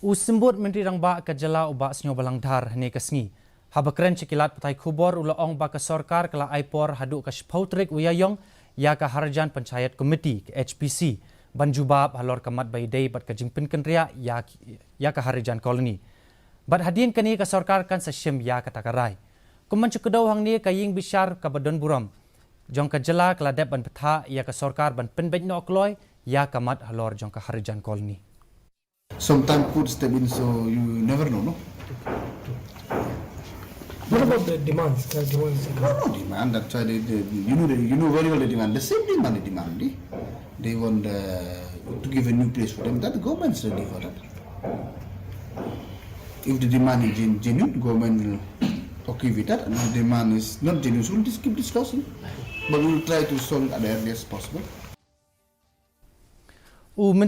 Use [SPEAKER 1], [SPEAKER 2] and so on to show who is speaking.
[SPEAKER 1] Usimbut Menteri Rangba Kajala Uba Senyo Balangdhar Hane Kasngi. Habakren Cikilat Patai Khubor Ulaong Baka Sorkar Kala Aipor Haduk Kashpautrik Uyayong Yaka Harajan Panchayat Komiti ke HPC. Banjubab Halor Kamat Baidei Bat Kajingpin Kenria Yaka Harajan Koloni. Bat Hadin Kani ka Sorkar kan Sashim Yaka Takarai. Kuman Cukudau Hang Ni Kaying Bishar Kabadon Buram. Jong Kajala Kaladep Ban Petha Yaka Sorkar Ban Penbej No Okloy Yaka Mat Halor Jong Ka Harajan Koloni.
[SPEAKER 2] Sometimes food step in, so you never know, no?
[SPEAKER 3] What about the demands?
[SPEAKER 2] No demand. That's why you know very well the demand. The same demand they demand. They want to give a new place for them. That the government's ready for that. If the demand is genuine, government will okay with that. And if the demand is not genuine, so we'll just keep discussing. But we'll try to solve it as early as possible.